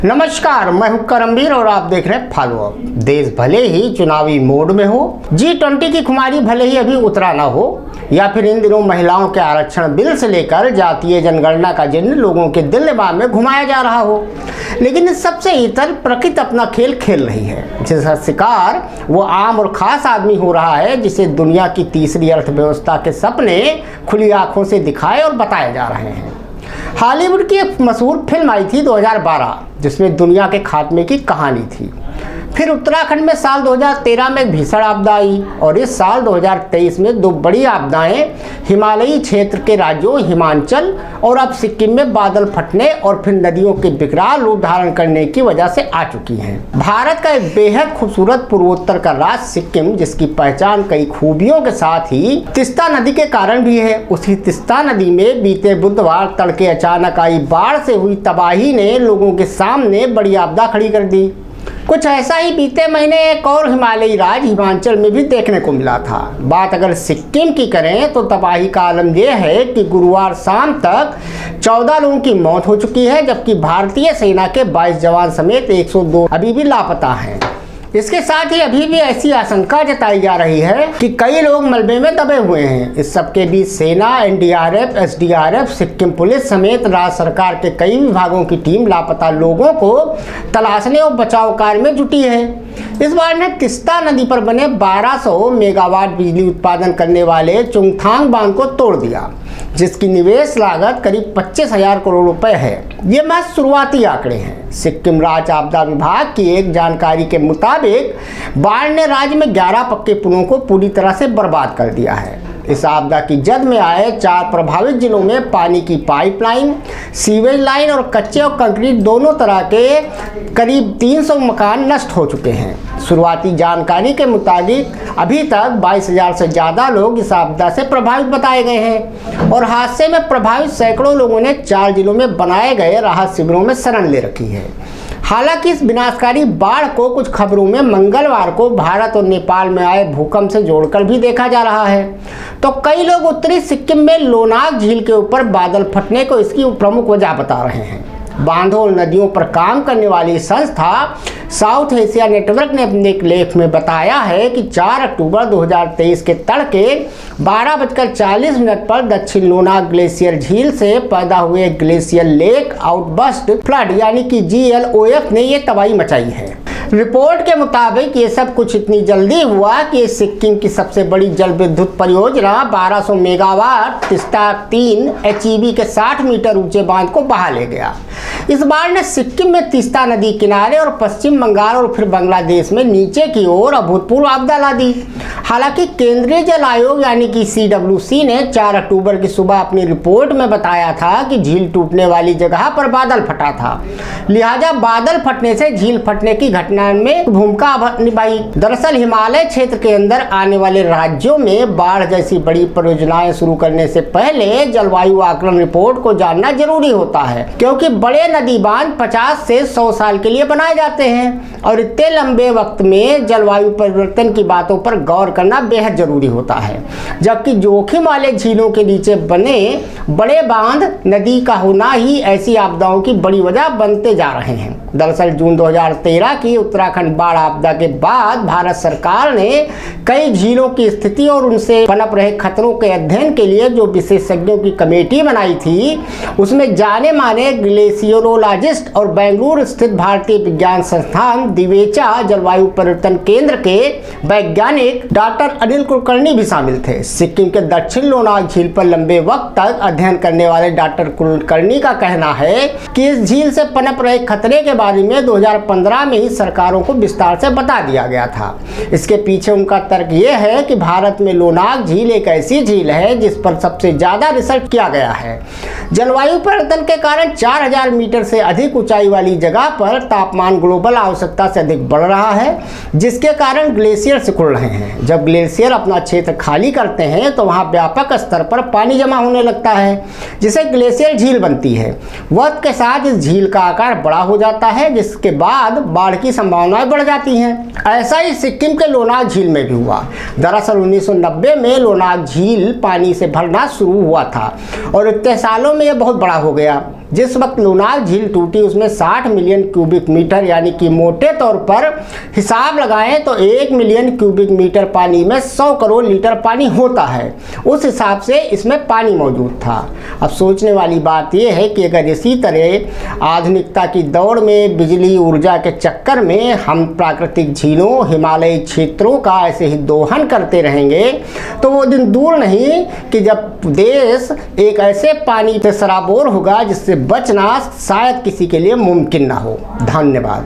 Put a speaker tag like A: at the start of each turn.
A: नमस्कार, मैं हूं करमवीर और आप देख रहे हैं फॉलो अप। देश भले ही चुनावी मोड में हो, G20 की खुमारी भले ही अभी उतरा ना हो, या फिर इन दिनों महिलाओं के आरक्षण बिल से लेकर जातीय जनगणना का जिन्न लोगों के दिल दिमाग में घुमाया जा रहा हो, लेकिन इस सबसे इतर प्रकृति अपना खेल खेल रही है, जिसका शिकार वो आम और खास आदमी हो रहा है, जिसे दुनिया की तीसरी अर्थव्यवस्था के सपने खुली आंखों से दिखाए और बताए जा रहे हैं। हॉलीवुड की एक मशहूर फिल्म आई थी 2012, जिसमें दुनिया के खात्मे की कहानी थी। फिर उत्तराखंड में साल 2013 में एक भीषण आपदा आई और इस साल 2023 में दो बड़ी आपदाएं हिमालयी क्षेत्र के राज्यों हिमाचल और अब सिक्किम में बादल फटने और फिर नदियों के विकराल रूप धारण करने की वजह से आ चुकी हैं। भारत का एक बेहद खूबसूरत पूर्वोत्तर का राज्य सिक्किम, जिसकी पहचान कई खूबियों के साथ ही तीस्ता नदी के कारण भी है, उसी तीस्ता नदी में बीते बुधवार तड़के अचानक आई बाढ़ से हुई तबाही ने लोगों के सामने बड़ी आपदा खड़ी कर दी। कुछ ऐसा ही बीते महीने एक और हिमालयी राज्य हिमाचल में भी देखने को मिला था। बात अगर सिक्किम की करें तो तबाही का आलम यह है कि गुरुवार शाम तक 14 लोगों की मौत हो चुकी है, जबकि भारतीय सेना के 22 जवान समेत 102 अभी भी लापता हैं। इसके साथ ही अभी भी ऐसी आशंका जताई जा रही है कि कई लोग मलबे में दबे हुए हैं। इस सबके बीच सेना, NDRF, SDRF, सिक्किम पुलिस समेत राज्य सरकार के कई विभागों की टीम लापता लोगों को तलाशने और बचाव कार्य में जुटी है। इस बार ने तीस्ता नदी पर बने 1200 मेगावाट बिजली उत्पादन करने वाले चुंगथांग बांध को तोड़ दिया, जिसकी निवेश लागत करीब 25,000 करोड़ रुपए है। ये महज शुरुआती आंकड़े हैं। सिक्किम राज्य आपदा विभाग की एक जानकारी के मुताबिक बाढ़ ने राज्य में 11 पक्के पुलों को पूरी तरह से बर्बाद कर दिया है। इस आपदा की जद में आए 4 प्रभावित जिलों में पानी की पाइपलाइन, सीवेज लाइन और कच्चे और कंक्रीट दोनों तरह के करीब 300 मकान नष्ट हो चुके हैं। शुरुआती जानकारी के मुताबिक अभी तक 22,000 से ज़्यादा लोग इस आपदा से प्रभावित बताए गए हैं और हादसे में प्रभावित सैकड़ों लोगों ने 4 जिलों में बनाए गए राहत शिविरों में शरण ले रखी है। हालांकि इस विनाशकारी बाढ़ को कुछ खबरों में मंगलवार को भारत और नेपाल में आए भूकंप से जोड़कर भी देखा जा रहा है, तो कई लोग उत्तरी सिक्किम में लोनाक झील के ऊपर बादल फटने को इसकी प्रमुख वजह बता रहे हैं। बांधों और नदियों पर काम करने वाली संस्था साउथ एशिया नेटवर्क ने अपने एक लेख में बताया है कि 4 अक्टूबर 2023 के तड़के 12:40 पर दक्षिण लोनाक ग्लेशियर झील से पैदा हुए ग्लेशियर लेक आउटबर्स्ट फ्लड यानी कि GLOF ने ये तबाही मचाई है। रिपोर्ट के मुताबिक ये सब कुछ इतनी जल्दी हुआ कि सिक्किम की सबसे बड़ी जल विद्युत परियोजना 1200 मेगावाट तीस्ता 3 HEB के 60 मीटर ऊंचे बांध को बहा ले गया। इस बार ने सिक्किम में तीस्ता नदी किनारे और पश्चिम बंगाल और फिर बांग्लादेश में नीचे की ओर अभूतपूर्व आपदा ला दी। हालांकि केंद्रीय जल आयोग यानी कि CWC ने 4 अक्टूबर की सुबह अपनी रिपोर्ट में बताया था कि झील टूटने वाली जगह पर बादल फटा था, लिहाजा बादल फटने से झील फटने की घटना में भूमिका निभाई। दरअसल हिमालय क्षेत्र के अंदर आने वाले राज्यों में बाढ़ जैसी बड़ी परियोजनाएं शुरू करने से पहले जलवायु आकलन रिपोर्ट को जानना जरूरी होता है, क्योंकि बड़े नदी बांध 50 से 100 साल के लिए बनाए जाते हैं और इतने लंबे वक्त में जलवायु परिवर्तन की बातों पर गौर करना बेहद जरूरी होता है। जबकि जोखिम वाले झीलों के नीचे बने बड़े बांध नदी का होना ही ऐसी आपदाओं की बड़ी वजह बनते जा रहे हैं। दरअसल जून 2013 की उत्तराखंड बाढ़ आपदा के बाद भारत सरकार ने कई झीलों की स्थिति और उनसे पनप रहे खतरों के अध्ययन के लिए जो विशेषज्ञों की कमेटी बनाई थी, उसमें जाने माने ग्लेशियोरोलॉजिस्ट और बेंगलुरु स्थित भारतीय विज्ञान संस्थान दिवेचा जलवायु परिवर्तन केंद्र के वैज्ञानिक डॉक्टर अनिल कुलकर्णी भी शामिल थे। सिक्किम के दक्षिण लोनाक झील पर लंबे वक्त तक अध्ययन करने वाले डॉक्टर कुलकर्णी का कहना है कि इस झील से पनप रहे खतरे के बारे में 2015 में ही सरकारों को विस्तार से बता दिया गया था। इसके पीछे उनका तर्क यह है कि भारत में लोनाक झील एक ऐसी झील है जिस पर सबसे ज्यादा रिसर्च किया गया है। जलवायु परिवर्तन के कारण 4000 मीटर से अधिक ऊंचाई वाली जगह पर तापमान ग्लोबल आवश्यकता से अधिक बढ़ रहा है, जिसके कारण ग्लेशियर सिकुड़ रहे हैं। जब ग्लेशियर अपना क्षेत्र खाली करते हैं तो वहां व्यापक स्तर पर पानी जमा होने लगता है, जिसे ग्लेशियर झील बनती है। वक्त के साथ इस झील का आकार बड़ा हो जाता है, जिसके बाद बाढ़ की संभावनाएं बढ़ जाती हैं। ऐसा ही सिक्किम के लोनाक झील में भी हुआ। दरअसल 1990 में लोनाक झील पानी से भरना शुरू हुआ था और इतने सालों में यह बहुत बड़ा हो गया। जिस वक्त लोनार झील टूटी उसमें 60 मिलियन क्यूबिक मीटर, यानी कि मोटे तौर पर हिसाब लगाएं तो 1 मिलियन क्यूबिक मीटर पानी में 100 करोड़ लीटर पानी होता है। उस हिसाब से इसमें पानी मौजूद था। अब सोचने वाली बात यह है कि अगर इसी तरह आधुनिकता की दौड़ में, बिजली ऊर्जा के चक्कर में हम प्राकृतिक झीलों, हिमालयी क्षेत्रों का ऐसे ही दोहन करते रहेंगे तो वो दिन दूर नहीं कि जब देश एक ऐसे पानी से सराबोर होगा जिससे बचना शायद किसी के लिए मुमकिन ना हो। धन्यवाद।